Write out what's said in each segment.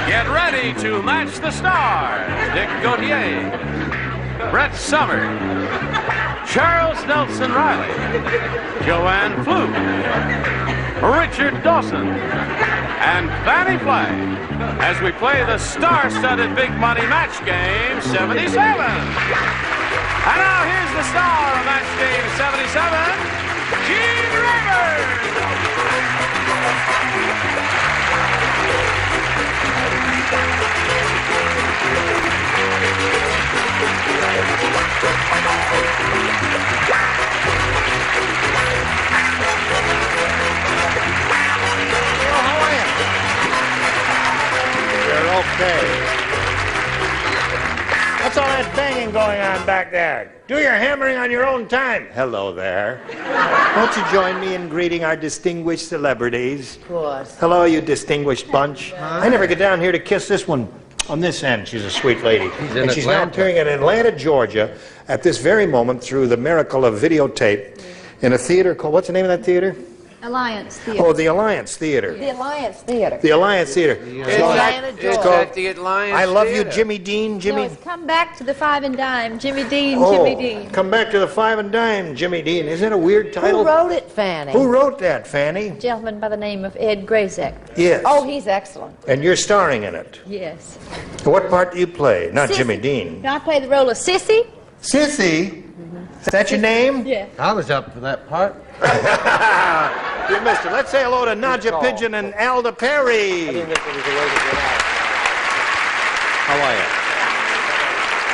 Get ready to match the stars. Dick Gautier, Brett Summers, Charles Nelson Reilly, Joanne Pflug, Richard Dawson, and Fannie Flagg as we play the star-studded big money match game 77. And now here's the star of match game 77, Gene Rivers. Okay. What's all that banging going on back there? Do your hammering on your own time. Hello there. Won't you join me in greeting our distinguished celebrities? Of course. Hello, you distinguished bunch. I never get down here to kiss this one on this end. She's a sweet lady. And she's now appearing in Atlanta, Georgia, at this very moment through the miracle of videotape in a theater called, what's the name of that theater? Alliance Theater. Oh, the Alliance Theater. The Alliance Theater. The Alliance Theater. It's at the Alliance I love you, Theater. Jimmy Dean. Jimmy. No, it's Come Back to the Five and Dime. Jimmy Dean, Oh, Jimmy Dean. Come Back to the Five and Dime, Jimmy Dean. Isn't that a weird title? Who wrote it, Fannie? Who wrote that, Fannie? A gentleman by the name of Ed Grazek. Yes. Oh, he's excellent. And you're starring in it. Yes. What part do you play? Not Sissy. Jimmy Dean. I play the role of Sissy. Sissy? Is that your name? Yeah. I was up for that part. You missed it. Let's say hello to Nadja Pigeon and Alda Perry. How are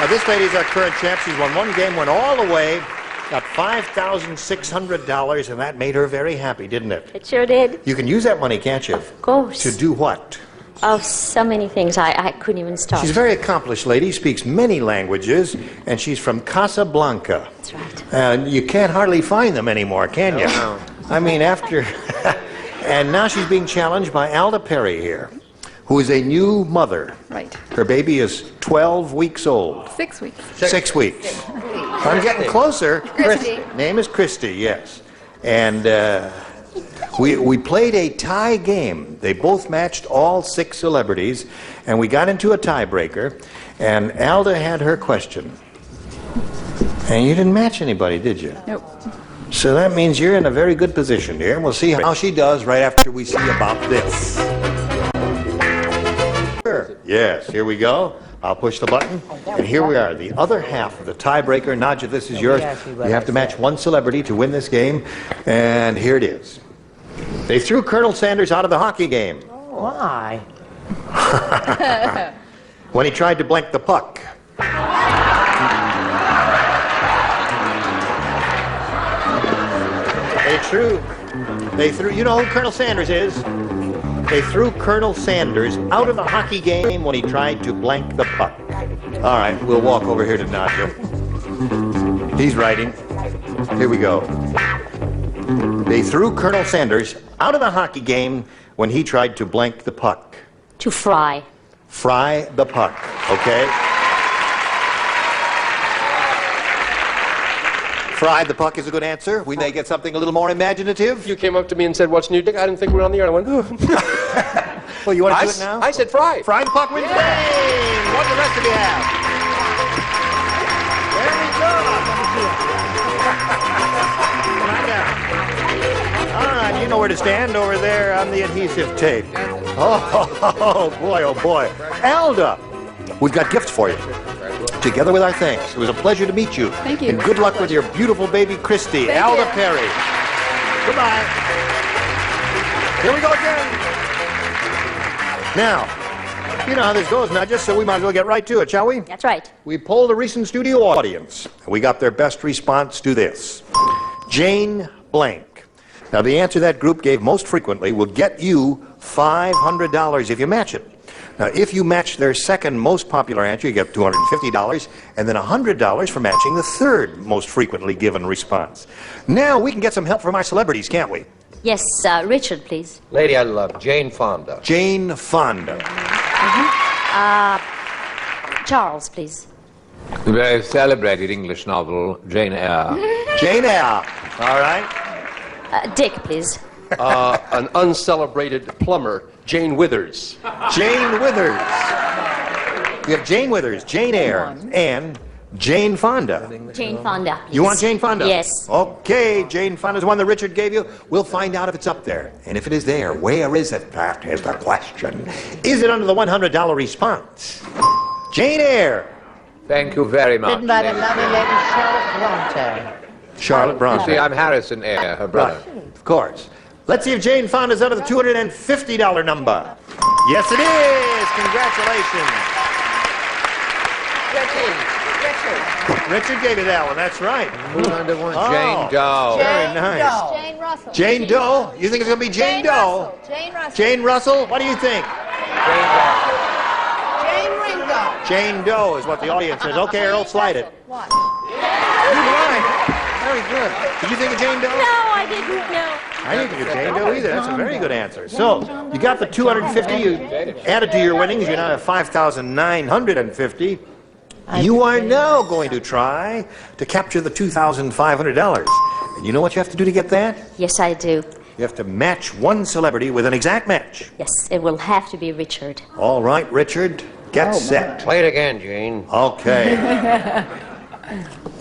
you? This lady's our current champ. She's won one game, went all the way, got $5,600, and that made her very happy, didn't it? It sure did. You can use that money, can't you? Of course. To do what? Oh, so many things. I couldn't even start. She's a very accomplished lady, speaks many languages, and she's from Casablanca. That's right. And you can't hardly find them anymore, can you? No. I mean, after... And now she's being challenged by Alda Perry here, who is a new mother. Right. Her baby is 12 weeks old. 6 weeks. 6 weeks. I'm getting closer. Christy. Name is Christy, yes. And we played a tie game. They both matched all 6 celebrities, and we got into a tiebreaker, and Alda had her question. And you didn't match anybody, did you? Nope. So that means you're in a very good position here, and we'll see how she does right after we see about this. Yes, here we go. I'll push the button, and here we are, the other half of the tiebreaker. Nadja, this is yours. You have to match one celebrity to win this game, and here it is. They threw Colonel Sanders out of the hockey game Why? when he tried to blank the puck. They threw, you know who Colonel Sanders is? They threw Colonel Sanders out of the hockey game when he tried to blank the puck. All right, we'll walk over here to Nadja. He's writing. Here we go. They threw Colonel Sanders out of the hockey game when he tried to blank the puck. To fry. Fry the puck, okay? Fry the puck is a good answer. We may get something a little more imaginative. You came up to me and said, "What's new, Dick?" I didn't think we were on the air. I went, "Oh." Well, you want to do it now? I said fry. Fry the puck wins the game. What the rest of you have? There we go. All right, you know where to stand over there on the adhesive tape. Oh boy, oh boy. Alda, we've got gifts for you. Together with our thanks. It was a pleasure to meet you. Thank you. And good luck with your beautiful baby, Christy. Thank Alda you. Perry. Goodbye. Here we go again. Now, you know how this goes, Nadja, so we might as well get right to it, shall we? That's right. We polled a recent studio audience. We got their best response to this. Jane Blank. Now, the answer that group gave most frequently will get you $500 if you match it. Now, if you match their second most popular answer, you get $250, and then $100 for matching the third most frequently given response. Now, we can get some help from our celebrities, can't we? Yes, Richard, please. Lady I love, Jane Fonda. Jane Fonda. Charles, please. The very celebrated English novel, Jane Eyre. Jane Eyre. All right. Dick, please. An uncelebrated plumber, Jane Withers. Jane Withers. You have Jane Withers, Jane Eyre, and Jane Fonda. Jane Fonda, please. You want Jane Fonda? Yes. Okay, Jane Fonda's the one that Richard gave you. We'll find out if it's up there. And if it is there, where is it? That is the question. Is it under the $100 response? Jane Eyre. Thank you very much. Written by the lovely lady Charlotte Bronte. Charlotte Bronte. See, I'm Harrison Eyre, her brother. Right, of course. Let's see if Jane Fonda's under the $250 number. Yes, it is. Congratulations. Richard gave you that one. That's right. Who's under one? Oh. Jane Doe. Very nice. Jane Russell. Jane Doe. You think it's going to be Jane Doe? Russell. Jane Russell. Jane Russell? What do you think? Jane Ringo. Jane Doe is what the audience says. Okay, Earl, slide it. What? You're right. Very good. Did you think of Jane Doe? No, I didn't know. I didn't think of Jane Doe either. That's a very good answer. So, you got the 250. You added to your winnings. You now have 5,950. You are now going to try to capture the $2,500. And you know what you have to do to get that? Yes, I do. You have to match one celebrity with an exact match. Yes, it will have to be Richard. All right, Richard, get set. Play it again, Jane. Okay.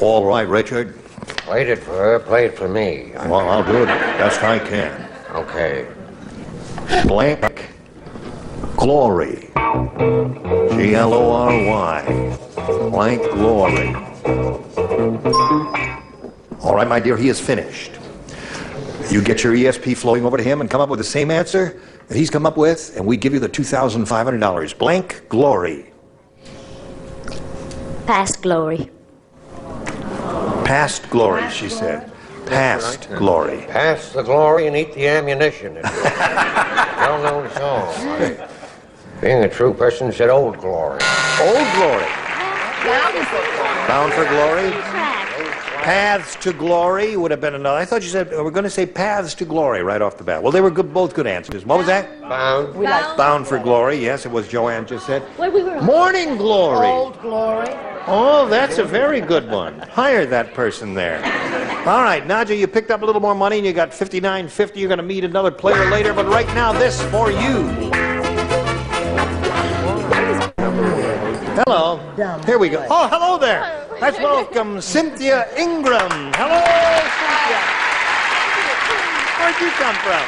All right, Richard. Played it for her, play it for me. Well, I'll do it best I can. Okay. Blank Glory. Glory. Blank Glory. All right, my dear, he is finished. You get your ESP flowing over to him and come up with the same answer that he's come up with, and we give you the $2,500. Blank Glory. Past glory. Past glory, she said. Past glory. Pass the glory and eat the ammunition. It's a well-known song. Being a true person said old glory. Old glory. Bound for glory. Paths to glory would have been another. I thought you said we're going to say paths to glory right off the bat. Well, they were good, both good answers. What was that? Bound. Bound for glory. Yes, it was Joanne just said. Well, we were Morning glory. Old Glory. Oh, that's a very good one. Hire that person there. All right, Nadja, you picked up a little more money and you got $59.50. You're going to meet another player later, but right now, this for you. Hello. Here we go. Oh, hello there. Let's welcome Cynthia Ingram. Hello, Cynthia. Where'd you come from?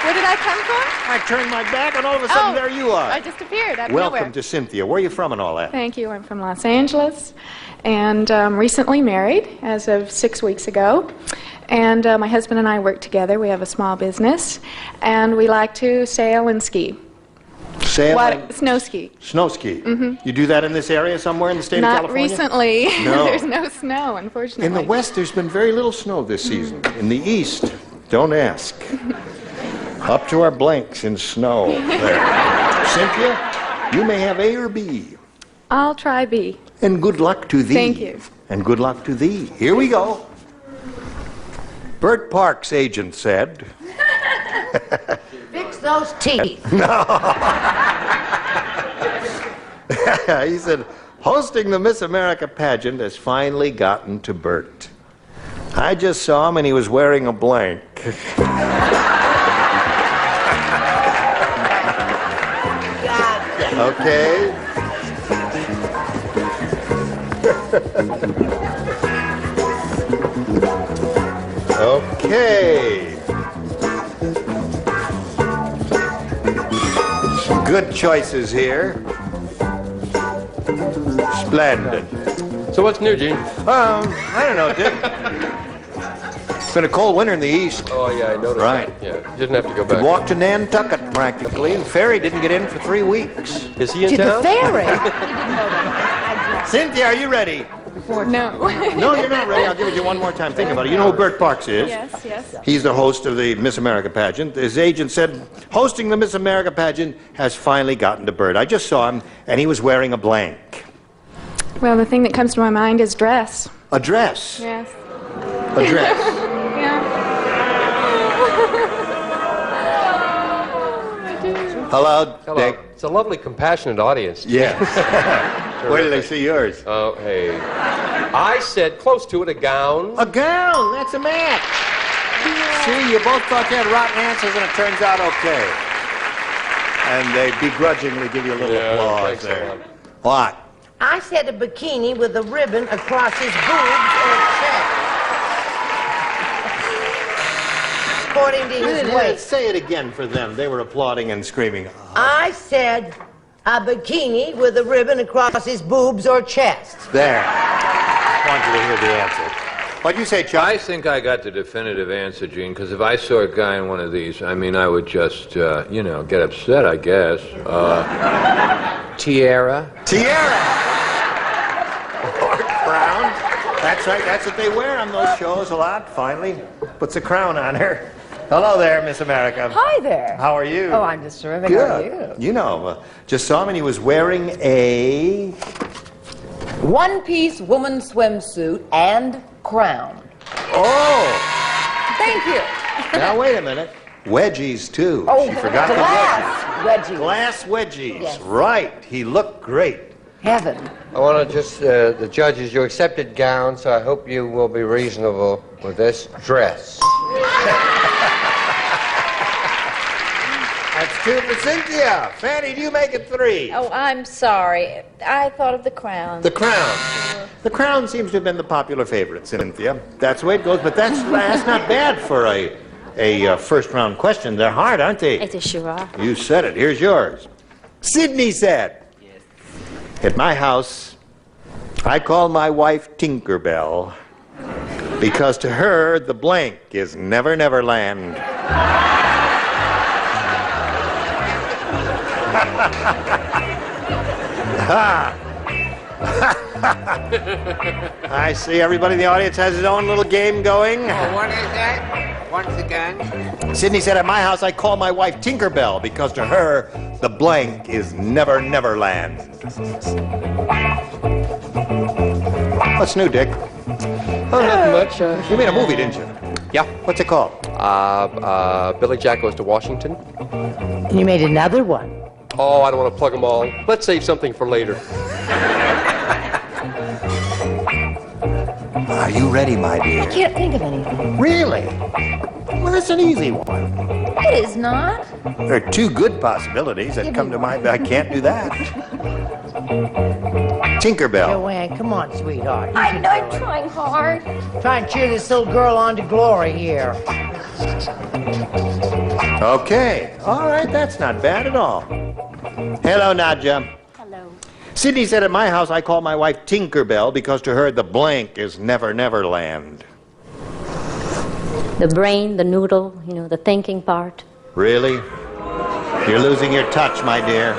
Where did I come from? I turned my back and all of a sudden there you are. I just appeared out of Welcome nowhere. to Cynthia. Where are you from and all that? Thank you. I'm from Los Angeles and recently married as of 6 weeks ago. And my husband and I work together. We have a small business and we like to sail and ski. Sailing? Snow ski. Snow ski. You do that in this area somewhere in the state of Not California? recently. No. There's no snow, unfortunately. In the west, there's been very little snow this season. In the east, don't ask. Up to our blanks in snow there. Cynthia, you may have A or B. I'll try B. And good luck to thee. Thank you. And good luck to thee. Here we go. Bert Park's agent said... Fix those teeth. He said, hosting the Miss America pageant has finally gotten to Bert. I just saw him and he was wearing a blank. Okay. Okay. Some good choices here. Splendid. So what's new, Gene? I don't know, Dick. It's been a cold winter in the east. Oh, yeah, I noticed Right. that. Yeah, didn't have to go back. Walked to Nantucket practically, and Ferry didn't get in for 3 weeks. Is he in To the town? ferry. Cynthia, are you ready? No. No, you're not ready. I'll give it to you one more time. Think about it. You know who Bert Parks is? Yes, yes. He's the host of the Miss America pageant. His agent said, hosting the Miss America pageant has finally gotten to Bert. I just saw him, and he was wearing a blank. Well, the thing that comes to my mind is dress. A dress. Yes. A dress. Yeah. Hello, Hello. Dick. It's a lovely, compassionate audience. Yes. Where did they see yours? Oh, hey. I said close to it, a gown. A gown. That's a match. See, you both thought you had rotten answers, and it turns out okay. And they begrudgingly give you a little applause thanks a there. lot. What? I said a bikini with a ribbon across his boobs or chest. According to his waist. Say it again for them. They were applauding and screaming. I said a bikini with a ribbon across his boobs or chest. There. I want you to hear the answer. What'd you say, Chuck? I think I got the definitive answer, Gene, because if I saw a guy in one of these, I mean, I would just, get upset, I guess. Tiara. Tiara! Or crown. That's right, that's what they wear on those shows a lot. Finally puts a crown on her. Hello there, Miss America. Hi there. How are you? Oh, I'm just terrific. Good. How are you? You know, just saw him and he was wearing a... One-piece woman swimsuit and crown. Oh! Thank you. Now, wait a minute. Wedgies, too. Oh, She forgot glass wedgies. Glass wedgies. Yes. Right. He looked great. Heaven. I want to just, the judges, you accepted gown, so I hope you will be reasonable with this dress. That's two for Cynthia. Fannie, do you make it 3? Oh, I'm sorry. I thought of the crown. The crown. The crown seems to have been the popular favorite, Cynthia. That's the way it goes, but that's not bad for a first-round question. They're hard, aren't they? It is sure. You said it. Here's yours. Sydney said, at my house, I call my wife Tinkerbell because to her, the blank is Never Never Land. I see everybody in the audience has his own little game going. Oh, what is that? Once again? Sydney said, at my house, I call my wife Tinkerbell because to her, the blank is Never Never Land. What's new, Dick? Oh, nothing much. You made a movie, didn't you? Yeah. What's it called? Billy Jack Goes to Washington. And you made another one. Oh, I don't want to plug them all. Let's save something for later. Are you ready, my dear? I can't think of anything. Really? Well, that's an easy one. It is not. There are 2 good possibilities that come to mind, but I can't do that. Tinkerbell. Joanne, come on, sweetheart. You I can know, do I'm it. trying hard. Try and cheer this little girl on to glory here. Okay. All right, that's not bad at all. Hello, Nadja. Hello. Sydney said, at my house, I call my wife Tinkerbell because to her, the blank is Never Never Land. The brain, the noodle, the thinking part. Really? You're losing your touch, my dear.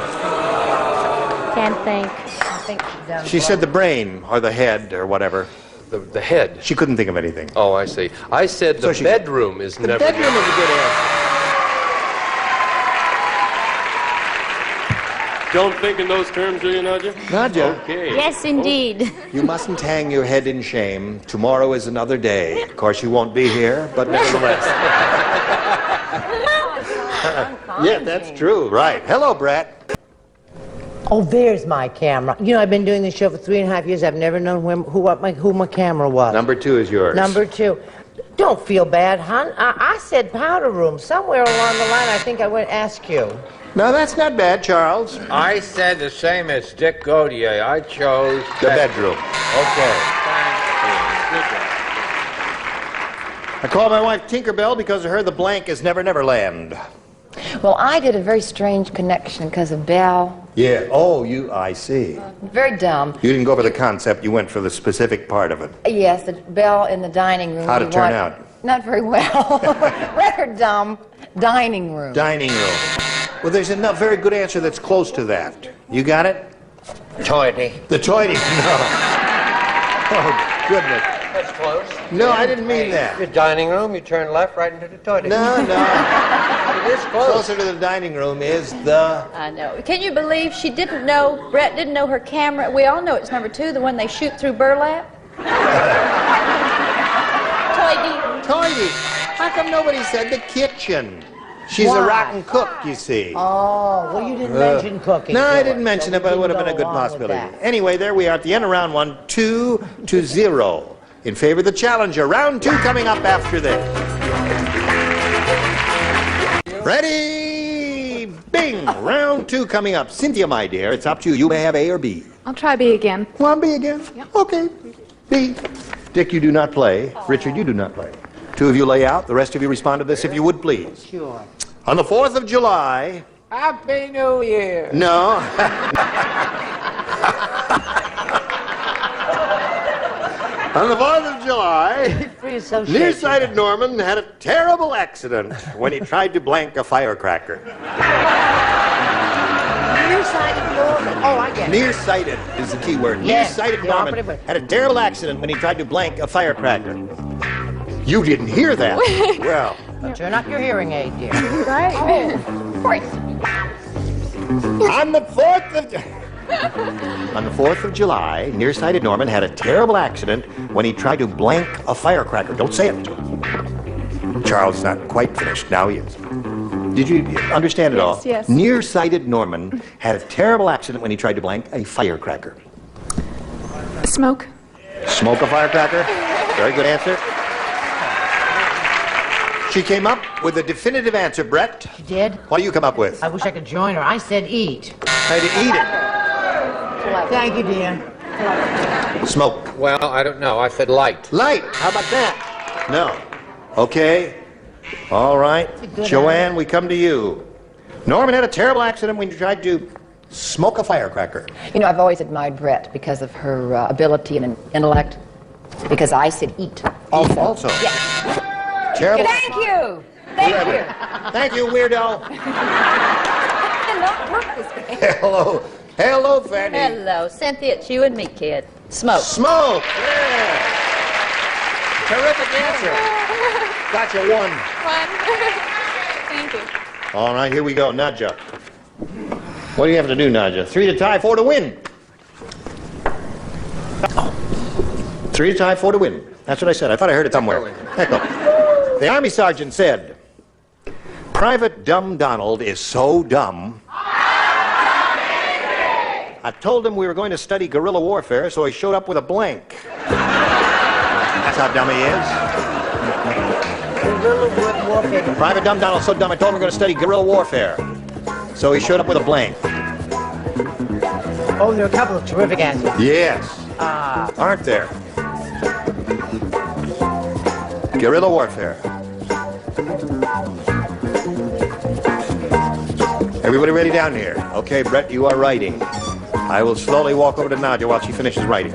Can't think. I think she's done. She said the brain, or the head, or whatever. The head. She couldn't think of anything. Oh, I see. I said So the she- bedroom is The never... bedroom is a good answer. Don't think in those terms, do you, Nadja? Nadja, Okay. Yes, indeed. you mustn't hang your head in shame. Tomorrow is another day. Of course, you won't be here, but nevertheless. Yeah, that's true. Right. Hello, Brett. Oh, there's my camera. You know, I've been doing this show for 3.5 years. I've never known who my camera was. Number 2 is yours. Number 2. Don't feel bad, hon. I said powder room. Somewhere along the line, I think I would ask you. No, that's not bad, Charles. I said the same as Dick Gautier. I chose The bedroom. Okay. I call my wife Tinkerbell because to her the blank is Never Never Land. Well, I did a very strange connection because of Belle. Yeah. Oh, I see. Very dumb. You didn't go for the concept, you went for the specific part of it. Yes, the Belle in the dining room. How'd it turn out? Not very well. Rather dumb. Dining room. Dining room. Well, there's a very good answer that's close to that. You got it? Toity. The toity. No. Oh, goodness. That's close. No, I didn't mean that. Your dining room, you turn left right into the toity. No. It is close. Closer to the dining room is the... I know. Can you believe she didn't know, Brett didn't know her camera? We all know it's number 2, the one they shoot through burlap. Toity. Toity. How come nobody said the kitchen? She's Why? a rotten cook, you see. Oh, well, you didn't mention cooking. No, I George, didn't mention so it, but it we would have can been a good go along with possibility. that. Anyway, there we are at the end of round 1, 2-0. In favor of the challenger. Round 2 coming up after this. Ready? Bing! Round 2 coming up. Cynthia, my dear, it's up to you. You may have A or B. I'll try B again. Want B again? Yep. Okay. B. Dick, you do not play. Richard, you do not play. 2 of you lay out. The rest of you respond to this if you would, please. Sure. On the 4th of July... Happy New Year. No. On the 4th of July, Free association. nearsighted Norman had a terrible accident when he tried to blank a firecracker. Nearsighted Norman. Oh, I get it. Nearsighted is the key word. Yes, Nearsighted the Norman operative word. had a terrible accident when he tried to blank a firecracker. You didn't hear that. Well, But turn up your hearing aid, dear. Right. on the 4th of... On the 4th of July, nearsighted Norman had a terrible accident when he tried to blank a firecracker. Don't say it to him. Charles is not quite finished. Now he is. Did you understand it all? Yes. Nearsighted Norman had a terrible accident when he tried to blank a firecracker. Smoke. Smoke a firecracker? Very good answer. She came up with a definitive answer, Brett. You did? What do you come up with? I wish I could join her. I said eat. Had to eat it. Thank you, dear. Smoke. Well, I don't know. I said light. Light. How about that? No. Okay. All right. good Joanne, we come to you. Norman had a terrible accident when he tried to smoke a firecracker. You know, I've always admired Brett because of her ability and intellect. Because I said eat. Also. Yeah. Terrible. Thank you. Thank you. Thank you, weirdo. Cannot work this way. Hello. Hello, Fannie. Hello, Cynthia, it's you and me, kid. Smoke. Smoke. Yeah. Terrific answer. Got you one. Thank you. All right, here we go. Nadja. What do you have to do, Nadja? 3 to tie, 4 to win. 3 to tie, 4 to win. That's what I said. I thought I heard it somewhere. Echo. The Army sergeant said, Private Dumb Donald is so dumb. I told him we were going to study guerrilla warfare, so he showed up with a blank. That's how dumb he is. Guerrilla warfare. Private Dumb Donald's so dumb, I told him we were going to study guerrilla warfare. So he showed up with a blank. Oh, there are a couple of terrific answers. Yes. Aren't there? Guerrilla warfare. Everybody ready down here? Okay, Brett, you are writing. I will slowly walk over to Nadja while she finishes writing.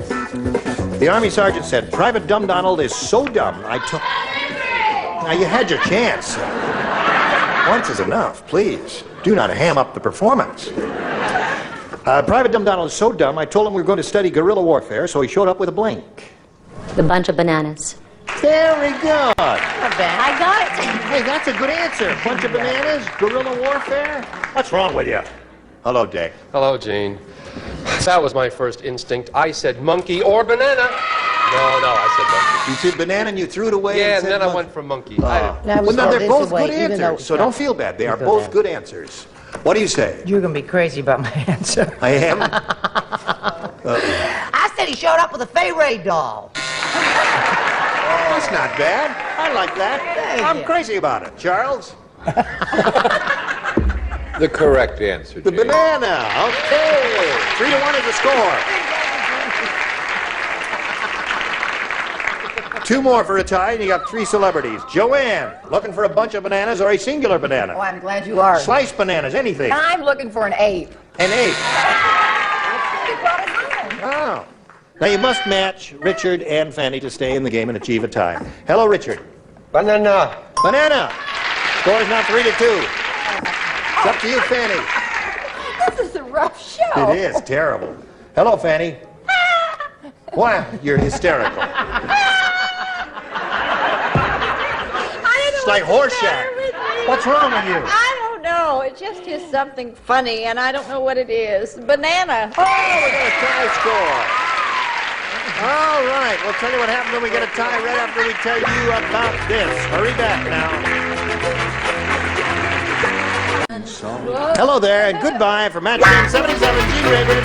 The Army sergeant said, Private Dumb Donald is so dumb, I took... Now, you had your chance. Once is enough, please. Do not ham up the performance. Private Dumb Donald is so dumb, I told him we were going to study guerrilla warfare, so he showed up with a blank. The bunch of bananas. Very good. I got it. Hey, that's a good answer. Bunch of bananas, guerrilla warfare. What's wrong with you? Hello, Dick. Hello, Gene. That was my first instinct. I said monkey or banana. No, I said monkey. You said banana and you threw it away. Yeah, and said then I monkey. went for monkey. Now, Well, we no, throw they're this both away, good even though answers, it's so not- don't feel bad. They You are feel both bad. good answers. What do you say? You're going to be crazy about my answer. I am? I said he showed up with a Fay Ray doll. That's not bad. I like that. Thank I'm you. crazy about it. Charles? The correct answer, The Gene. banana. Okay. 3 to 1 is the score. 2 more for a tie, and you got 3 celebrities. Joanne, looking for a bunch of bananas or a singular Oh, banana? I'm glad you are. Sliced bananas, anything. I'm looking for an ape. An 8. He brought it home. Oh. Now you must match Richard and Fannie to stay in the game and achieve a tie. Hello, Richard. Banana. Banana. Score is now 3 to 2. It's up to you, Fannie. This is a rough show. It is terrible. Hello, Fannie. Wow, you're hysterical. It's like Horseshack. What's wrong with you? I don't know. It just is something funny, and I don't know what it is. Banana. Oh, we got a tie score. All right, we'll tell you what happens when we get a tie right after we tell you about this. Hurry back now. Hello there, and goodbye from Match Game 77 G-Rated